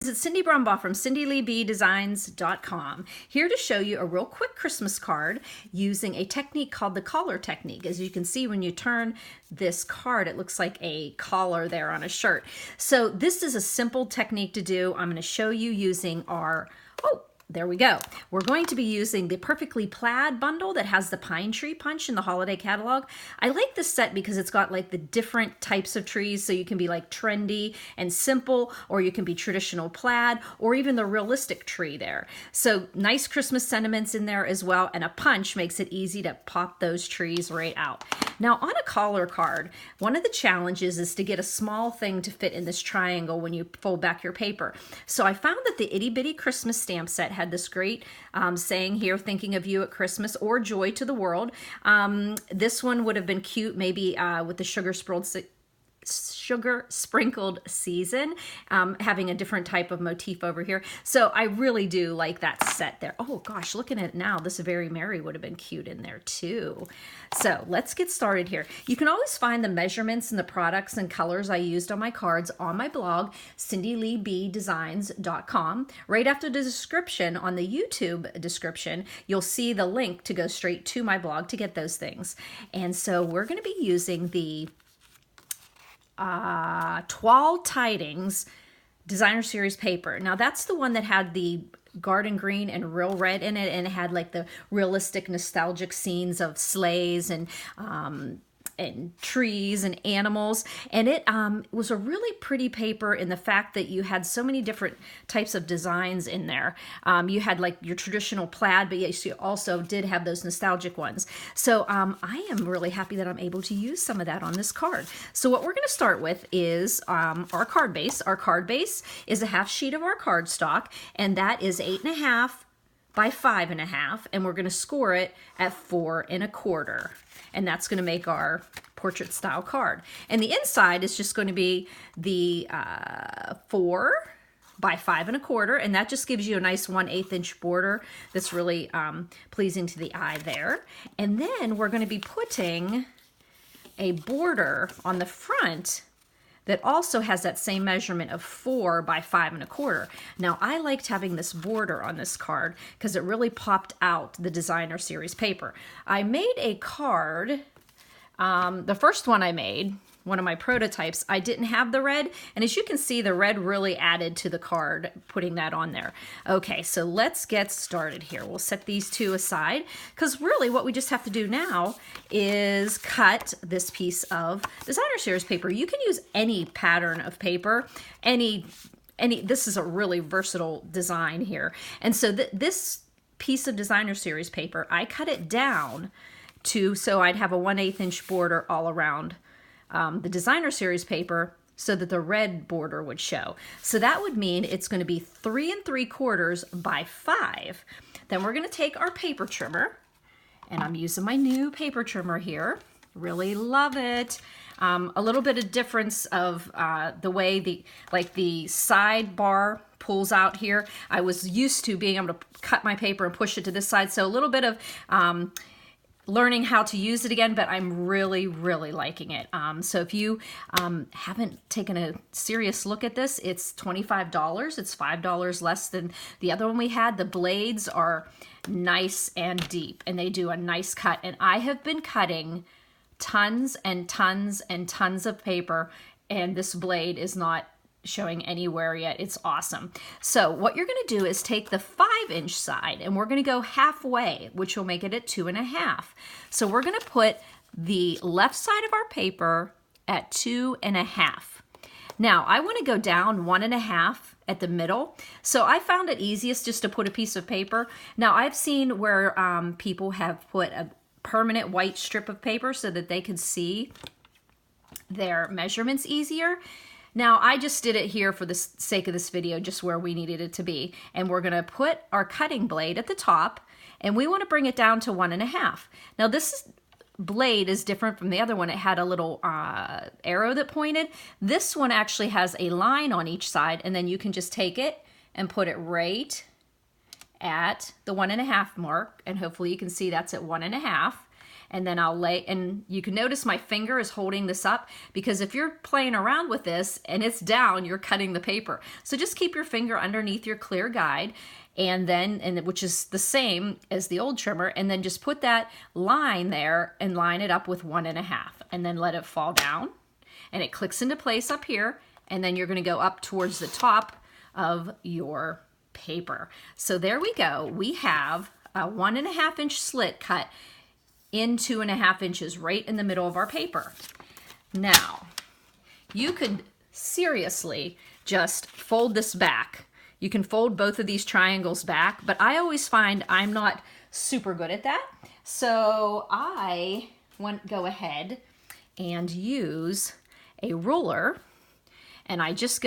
It's Cindy Brumbaugh from CindyLeeBDesigns.com, here to show you a real quick Christmas card using a technique called the collar technique. As you can see, when you turn this card, it looks like a collar there on a shirt. So this is a simple technique to do. I'm going to show you using our, there we go. We're going to be using the Perfectly Plaid bundle that has the pine tree punch in the holiday catalog. I like this set because it's got like the different types of trees, so you can be like trendy and simple, or you can be traditional plaid, or even the realistic tree there. So nice Christmas sentiments in there as well, and a punch makes it easy to pop those trees right out. Now on a collar card, one of the challenges is to get a small thing to fit in this triangle when you fold back your paper. So I found that the Itty Bitty Christmas stamp set had this great saying here, thinking of you at Christmas, or joy to the world. This one would have been cute maybe with the sugar sprinkled season, having a different type of motif over here. So I really do like that set there. Oh gosh, looking at it now, this Very Merry would have been cute in there too. So let's get started here. You can always find the measurements and the products and colors I used on my cards on my blog, CindyLeeBDesigns.com. Right after the description on the YouTube description, you'll see the link to go straight to my blog to get those things. And so we're going to be using the Toile Tidings Designer Series paper. Now that's the one that had the garden green and real red in it, and it had like the realistic nostalgic scenes of sleighs and trees and animals, and it was a really pretty paper in the fact that you had so many different types of designs in there. You had like your traditional plaid, but yes, you also did have those nostalgic ones. So I am really happy that I'm able to use some of that on this card. So what we're going to start with is our card base. Our card base is a half sheet of our cardstock, and that is 8.5 by 5.5, and we're going to score it at 4 1/4. And that's going to make our portrait style card. And the inside is just going to be the 4 by 5 1/4, and that just gives you a nice 1/8 inch border that's really pleasing to the eye there. And then we're going to be putting a border on the front that also has that same measurement of 4 by 5 1/4. Now I liked having this border on this card because it really popped out the Designer Series paper. I made a card, the first one I made, one of my prototypes, I didn't have the red, and as you can see, the red really added to the card, putting that on there. Okay, so let's get started here. We'll set these two aside, because really what we just have to do now is cut this piece of Designer Series paper. You can use any pattern of paper, this is a really versatile design here. And so this piece of Designer Series paper, I cut it down so I'd have a 1/8 inch border all around the Designer Series paper, so that the red border would show. So that would mean it's going to be 3 3/4 by 5. Then we're going to take our paper trimmer, and I'm using my new paper trimmer here. Really love it. A little bit of difference of the way the sidebar pulls out here. I was used to being able to cut my paper and push it to this side, so a little bit of learning how to use it again, but I'm really liking it. So if you haven't taken a serious look at this, it's $25. It's $5 less than the other one we had. The blades are nice and deep, and they do a nice cut. And I have been cutting tons and tons and tons of paper, and this blade is not showing anywhere yet. It's awesome. So what you're going to do is take the 5-inch side, and we're going to go halfway, which will make it at 2.5. So we're going to put the left side of our paper at 2.5. Now I want to go down 1.5 at the middle. So I found it easiest just to put a piece of paper. Now I've seen where people have put a permanent white strip of paper so that they could see their measurements easier. Now I just did it here for the sake of this video, just where we needed it to be. And we're going to put our cutting blade at the top, and we want to bring it down to 1.5. Now this blade is different from the other one. It had a little arrow that pointed. This one actually has a line on each side, and then you can just take it and put it right at the 1.5 mark, and hopefully you can see that's at 1.5. and then I'll lay, and you can notice my finger is holding this up, because if you're playing around with this and it's down, you're cutting the paper. So just keep your finger underneath your clear guide, and then, which is the same as the old trimmer, and then just put that line there and line it up with 1.5, and then let it fall down, and it clicks into place up here, and then you're going to go up towards the top of your paper. So there we go. We have a 1.5 inch slit cut in 2.5 inches right in the middle of our paper. Now, you could seriously just fold this back. You can fold both of these triangles back, but I always find I'm not super good at that. So I go ahead and use a ruler, and I just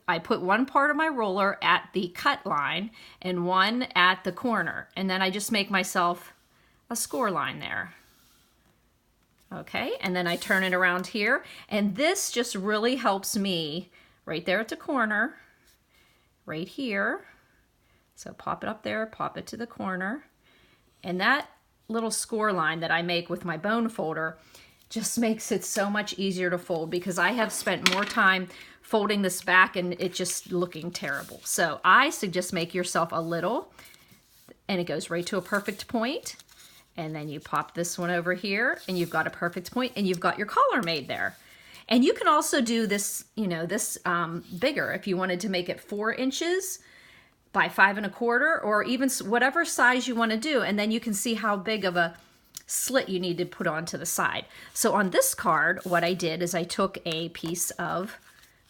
I put one part of my ruler at the cut line and one at the corner, and then I just make myself a score line there. Okay, and then I turn it around here, and this just really helps me right there at the corner, right here. So pop it up there, pop it to the corner, and that little score line that I make with my bone folder just makes it so much easier to fold, because I have spent more time folding this back and it just looking terrible. So I suggest make yourself a little, and it goes right to a perfect point, and then you pop this one over here and you've got a perfect point, and you've got your collar made there. And you can also do this, you know, this bigger if you wanted to make it 4 inches by 5.25, or even whatever size you want to do, and then you can see how big of a slit you need to put onto the side. So on this card, what I did is I took a piece of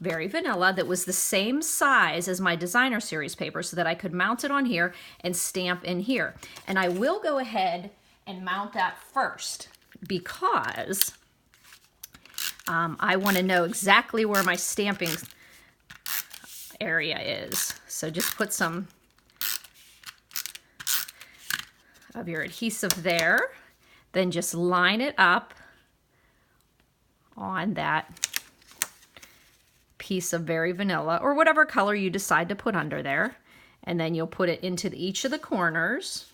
Very Vanilla that was the same size as my designer series paper, so that I could mount it on here and stamp in here. And I will go ahead and mount that first, because I want to know exactly where my stamping area is. So just put some of your adhesive there, then just line it up on that piece of Very Vanilla, or whatever color you decide to put under there, and then you'll put it into each of the corners,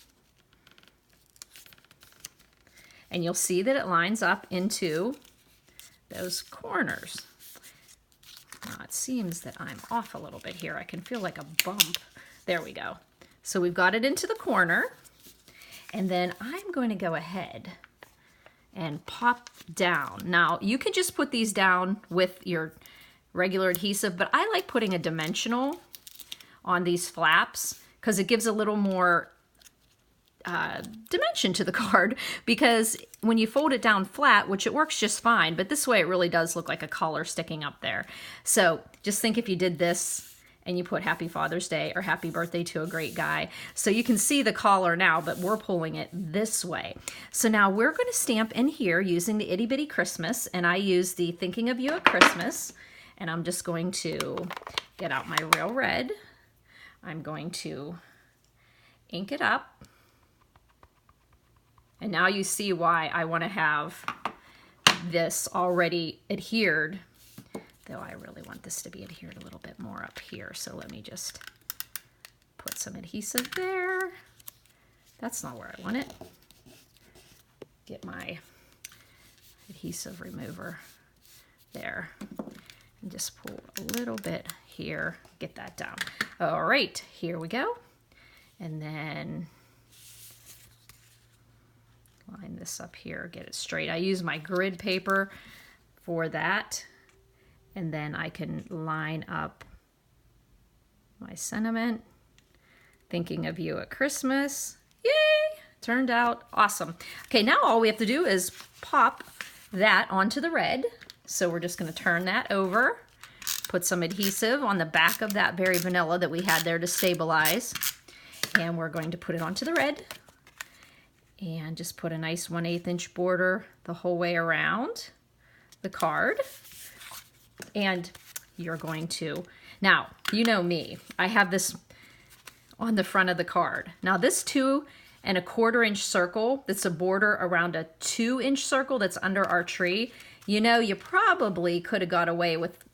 and you'll see that it lines up into those corners. Now it seems that I'm off a little bit here. I can feel like a bump. There we go. So we've got it into the corner, and then I'm going to go ahead and pop down. Now you can just put these down with your regular adhesive, but I like putting a dimensional on these flaps because it gives a little more dimension to the card, because when you fold it down flat, which it works just fine, but this way it really does look like a collar sticking up there. So just think if you did this and you put Happy Father's Day or Happy Birthday to a Great Guy. So you can see the collar now, but we're pulling it this way. So now we're going to stamp in here using the Itty Bitty Christmas, and I use the Thinking of You at Christmas, and I'm just going to get out my Real Red. I'm going to ink it up. And now you see why I want to have this already adhered, though I really want this to be adhered a little bit more up here. So let me just put some adhesive there. That's not where I want it. Get my adhesive remover there. And just pull a little bit here, get that down. All right, here we go. And then line this up here, get it straight. I use my grid paper for that. And then I can line up my sentiment. Thinking of You at Christmas. Yay! Turned out awesome. Okay, now all we have to do is pop that onto the red. So we're just going to turn that over, put some adhesive on the back of that Very Vanilla that we had there to stabilize, and we're going to put it onto the red and just put a nice 1/8 inch border the whole way around the card. And you're going to, now you know me, I have this on the front of the card. Now this 2¼ inch circle that's a border around a 2-inch circle that's under our tree, you know, you probably could have got away with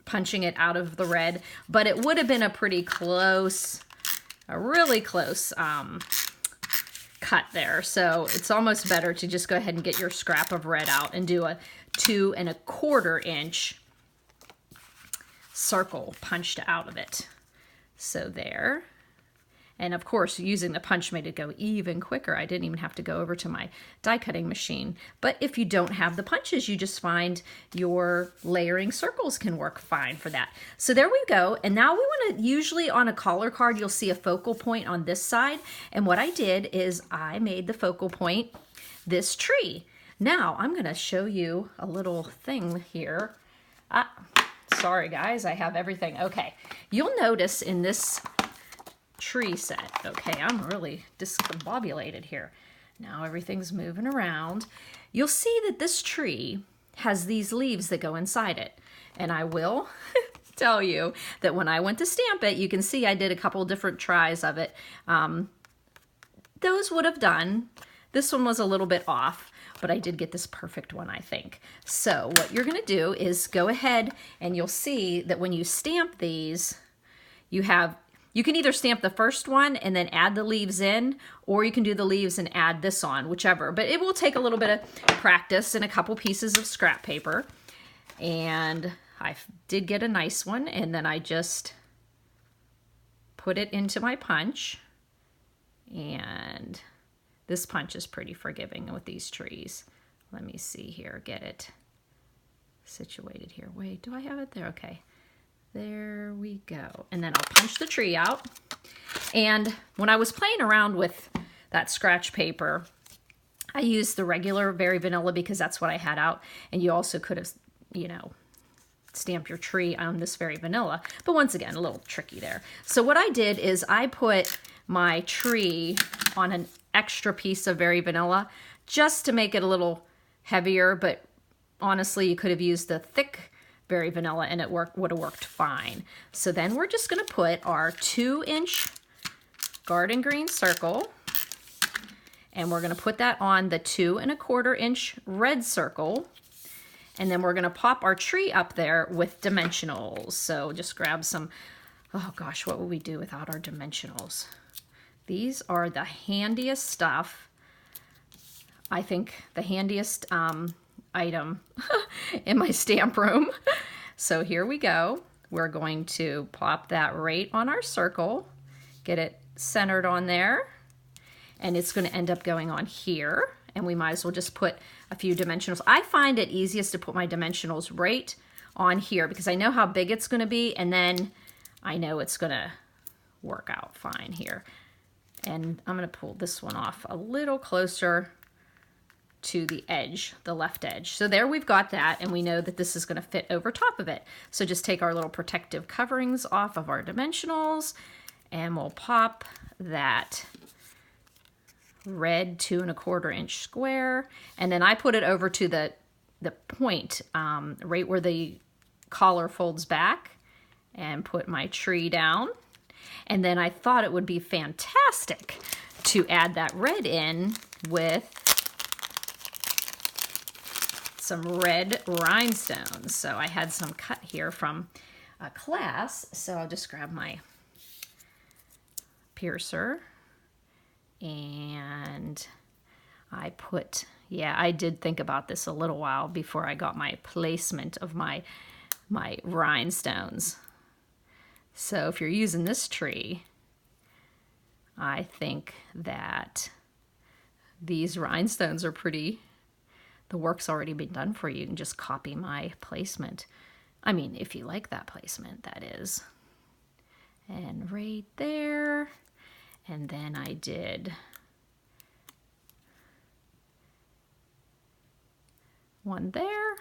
punching it out of the red, but it would have been a pretty close, a really close cut there. So it's almost better to just go ahead and get your scrap of red out and do a 2 1/4 inch circle punched out of it. So there. And of course, using the punch made it go even quicker. I didn't even have to go over to my die cutting machine. But if you don't have the punches, you just find your layering circles can work fine for that. So there we go. And now we want to, usually on a collar card, you'll see a focal point on this side. And what I did is I made the focal point this tree. Now I'm going to show you a little thing here. Sorry guys, I have everything. Okay, you'll notice in this tree set, okay, I'm really discombobulated here. Now everything's moving around. You'll see that this tree has these leaves that go inside it. And I will tell you that when I went to stamp it, you can see I did a couple different tries of it. Those would have done. This one was a little bit off, but I did get this perfect one, I think. So what you're gonna do is go ahead and you'll see that when you stamp these, you can either stamp the first one and then add the leaves in, or you can do the leaves and add this on, whichever. But it will take a little bit of practice and a couple pieces of scrap paper. And I did get a nice one, and then I just put it into my punch. And this punch is pretty forgiving with these trees. Let me see here, get it situated here. Wait, do I have it there? Okay. There we go. And then I'll punch the tree out. And when I was playing around with that scratch paper, I used the regular Very Vanilla because that's what I had out. And you also could have, you know, stamped your tree on this Very Vanilla. But once again, a little tricky there. So what I did is I put my tree on an extra piece of Very Vanilla just to make it a little heavier. But honestly, you could have used the thick Very Vanilla and it would have worked fine. So then we're just going to put our 2 inch garden green circle, and we're going to put that on the 2 1/4 inch red circle, and then we're going to pop our tree up there with dimensionals. So just grab some, oh gosh, what would we do without our dimensionals? These are the handiest stuff. I think the handiest item in my stamp room. So here we go. We're going to pop that right on our circle, get it centered on there, and it's going to end up going on here. And we might as well just put a few dimensionals. I find it easiest to put my dimensionals right on here because I know how big it's going to be, and then I know it's going to work out fine here. And I'm going to pull this one off a little closer to the edge, the left edge. So there we've got that, and we know that this is going to fit over top of it. So just take our little protective coverings off of our dimensionals, and we'll pop that red 2 1/4 inch square, and then I put it over to the point right where the collar folds back, and put my tree down. And then I thought it would be fantastic to add that red in with some red rhinestones. So I had some cut here from a class, so I'll just grab my piercer, and I put, yeah, I did think about this a little while before I got my placement of my rhinestones. So if you're using this tree, I think that these rhinestones are pretty, the work's already been done for you. You can just copy my placement. I mean, if you like that placement, that is. And right there. And then I did one there.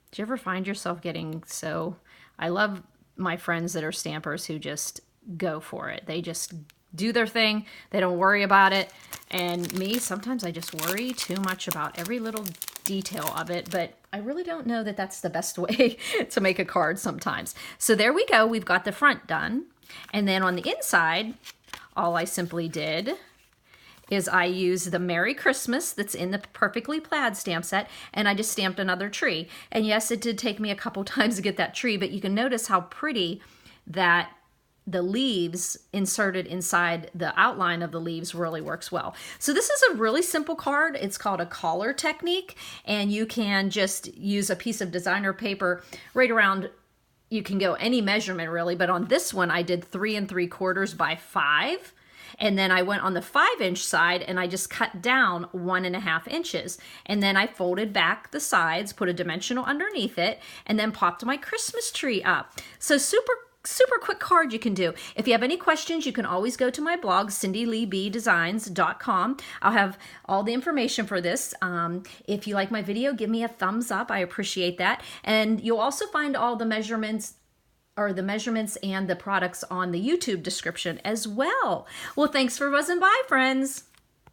Did you ever find yourself getting so... I love my friends that are stampers who just go for it. They just do their thing. They don't worry about it. And me, sometimes I just worry too much about every little detail of it, but I really don't know that that's the best way to make a card sometimes. So there we go. We've got the front done. And then on the inside, all I simply did is I used the Merry Christmas that's in the Perfectly Plaid stamp set, and I just stamped another tree. And yes, it did take me a couple times to get that tree, but you can notice how pretty that the leaves inserted inside the outline of the leaves really works well. So this is a really simple card. It's called a collar technique, and you can just use a piece of designer paper right around. You can go any measurement really, but on this one I did 3 3/4 by 5. And then I went on the 5-inch side and I just cut down 1.5 inches. And then I folded back the sides, put a dimensional underneath it, and then popped my Christmas tree up. So super quick card you can do. If you have any questions, you can always go to my blog, cindyleebedesigns.com. I'll have all the information for this. If you like my video, give me a thumbs up. I appreciate that. And you'll also find all the measurements and the products on the YouTube description as well. Well, thanks for buzzing by, friends.